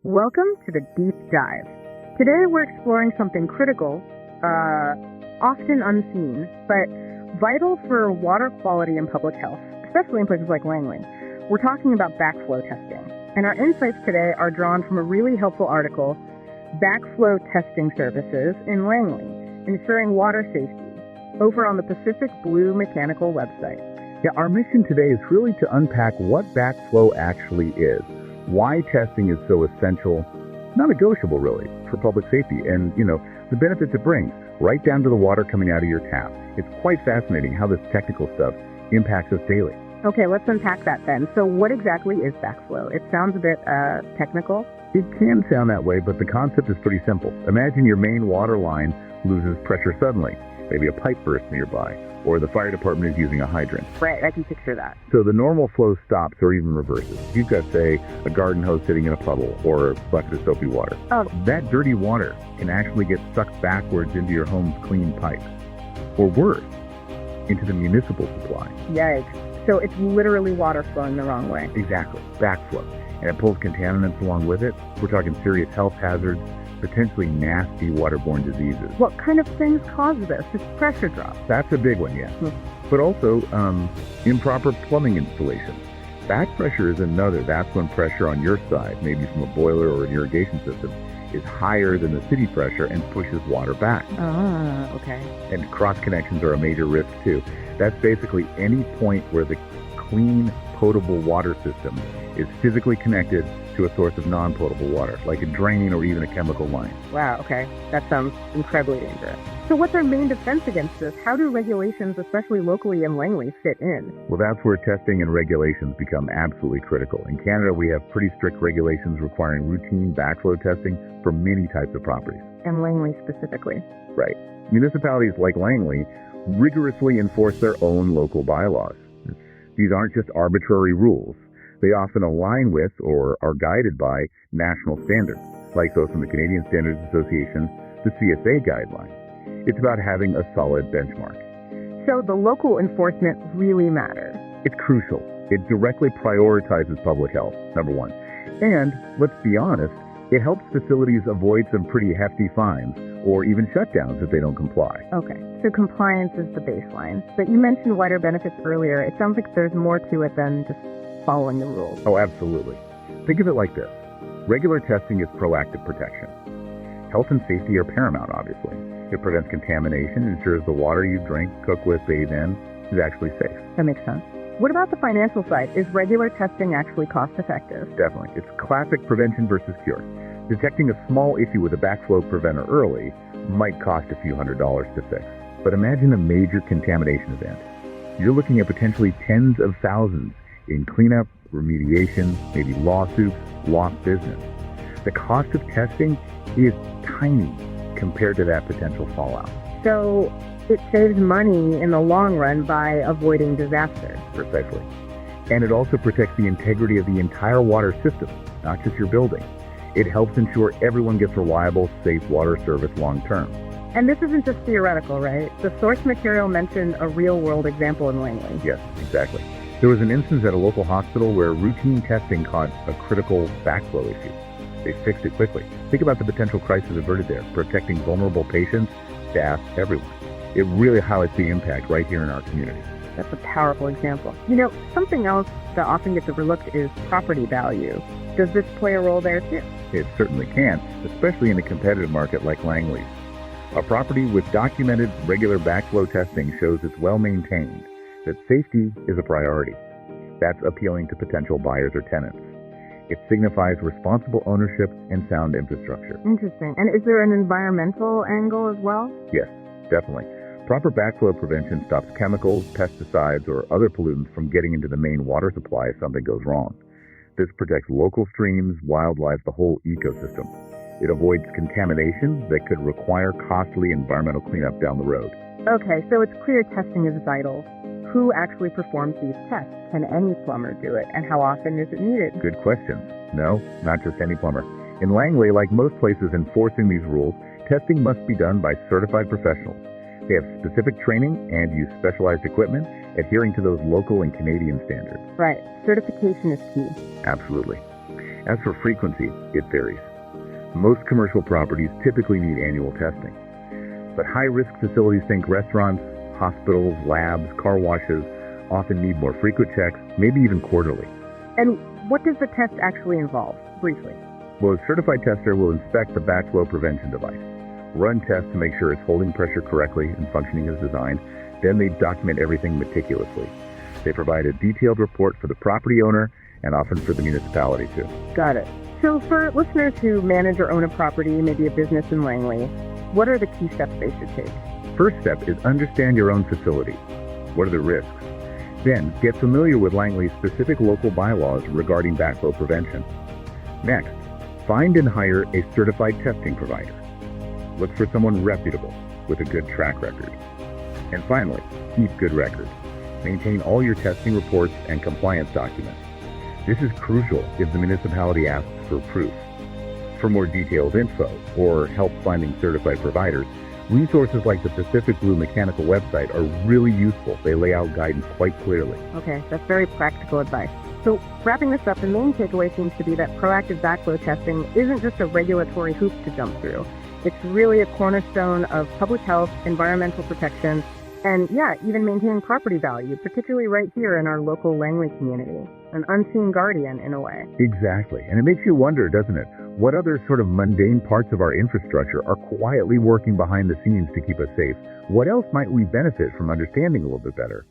Welcome to the Deep Dive. Today we're exploring something critical, often unseen, but vital for water quality and public health, especially in places like Langley. We're talking about backflow testing, and our insights today are drawn from a really helpful article, Backflow Testing Services in Langley, Ensuring Water Safety, over on the Pacific Blue Mechanical website. Yeah, our mission today is really to unpack what backflow actually is, why testing is so essential, non-negotiable really, for public safety, and, the benefits it brings, right down to the water coming out of your tap. It's quite fascinating how this technical stuff impacts us daily. Okay, let's unpack that then. So what exactly is backflow? It sounds a bit technical. It can sound that way, but the concept is pretty simple. Imagine your main water line loses pressure suddenly. Maybe a pipe bursts nearby, or the fire department is using a hydrant. Right, I can picture that. So the normal flow stops or even reverses. You've got, say, a garden hose sitting in a puddle or a bucket of soapy water. Oh. That dirty water can actually get sucked backwards into your home's clean pipes. Or worse, into the municipal supply. Yikes. So it's literally water flowing the wrong way. Exactly. Backflow. And it pulls contaminants along with it. We're talking serious health hazards, potentially nasty waterborne diseases. What kind of things cause this? Just pressure drops. That's a big one, yes. But also improper plumbing installations. Backpressure is another. That's when pressure on your side, maybe from a boiler or an irrigation system, is higher than the city pressure and pushes water back. Ah, okay. And cross connections are a major risk too. That's basically any point where the clean, potable water system is physically connected to a source of non-potable water, like a drain or even a chemical line. Wow, okay. That sounds incredibly dangerous. So what's our main defense against this? How do regulations, especially locally in Langley, fit in? Well, that's where testing and regulations become absolutely critical. In Canada, we have pretty strict regulations requiring routine backflow testing for many types of properties. And Langley specifically. Right. Municipalities like Langley rigorously enforce their own local bylaws. These aren't just arbitrary rules. They often align with or are guided by national standards, like those from the Canadian Standards Association, the CSA guideline. It's about having a solid benchmark. So the local enforcement really matters. It's crucial. It directly prioritizes public health, number one. And, let's be honest, it helps facilities avoid some pretty hefty fines or even shutdowns if they don't comply. Okay, so compliance is the baseline. But you mentioned wider benefits earlier. It sounds like there's more to it than just following the rules. Oh, absolutely. Think of it like this. Regular testing is proactive protection. Health and safety are paramount, obviously. It prevents contamination, ensures the water you drink, cook with, bathe in is actually safe. That makes sense. What about the financial side? Is regular testing actually cost effective? Definitely. It's classic prevention versus cure. Detecting a small issue with a backflow preventer early might cost a few $100s to fix. But imagine a major contamination event. You're looking at potentially tens of thousands in cleanup, remediation, maybe lawsuits, lost business. The cost of testing is tiny compared to that potential fallout. So it saves money in the long run by avoiding disasters. Precisely. And it also protects the integrity of the entire water system, not just your building. It helps ensure everyone gets reliable, safe water service long term. And this isn't just theoretical, right? The source material mentioned a real-world example in Langley. Yes, exactly. There was an instance at a local hospital where routine testing caught a critical backflow issue. They fixed it quickly. Think about the potential crisis averted there, protecting vulnerable patients, staff, everyone. It really highlights the impact right here in our community. That's a powerful example. Something else that often gets overlooked is property value. Does this play a role there too? It certainly can, especially in a competitive market like Langley's. A property with documented regular backflow testing shows it's well maintained, that safety is a priority. That's appealing to potential buyers or tenants. It signifies responsible ownership and sound infrastructure. Interesting. And is there an environmental angle as well? Yes, definitely. Proper backflow prevention stops chemicals, pesticides, or other pollutants from getting into the main water supply if something goes wrong. This protects local streams, wildlife, the whole ecosystem. It avoids contamination that could require costly environmental cleanup down the road. Okay, so it's clear testing is vital. Who actually performs these tests? Can any plumber do it? And how often is it needed? Good questions. No, not just any plumber. In Langley, like most places enforcing these rules, testing must be done by certified professionals. They have specific training and use specialized equipment, adhering to those local and Canadian standards. Right. Certification is key. Absolutely. As for frequency, it varies. Most commercial properties typically need annual testing. But high-risk facilities, think restaurants, hospitals, labs, car washes, often need more frequent checks, maybe even quarterly. And what does the test actually involve, briefly? Well, a certified tester will inspect the backflow prevention device, run tests to make sure it's holding pressure correctly and functioning as designed. Then they document everything meticulously. They provide a detailed report for the property owner and often for the municipality too. Got it. So for listeners who manage or own a property, maybe a business in Langley, what are the key steps they should take? First step is understand your own facility. What are the risks? Then get familiar with Langley's specific local bylaws regarding backflow prevention. Next, find and hire a certified testing provider. Look for someone reputable with a good track record. And finally, keep good records. Maintain all your testing reports and compliance documents. This is crucial if the municipality asks for proof. For more detailed info or help finding certified providers, resources like the Pacific Blue Mechanical website are really useful. They lay out guidance quite clearly. Okay, that's very practical advice. So wrapping this up, the main takeaway seems to be that proactive backflow testing isn't just a regulatory hoop to jump through. It's really a cornerstone of public health, environmental protection, and even maintaining property value, particularly right here in our local Langley community. An unseen guardian, in a way. Exactly. And it makes you wonder, doesn't it? What other sort of mundane parts of our infrastructure are quietly working behind the scenes to keep us safe? What else might we benefit from understanding a little bit better?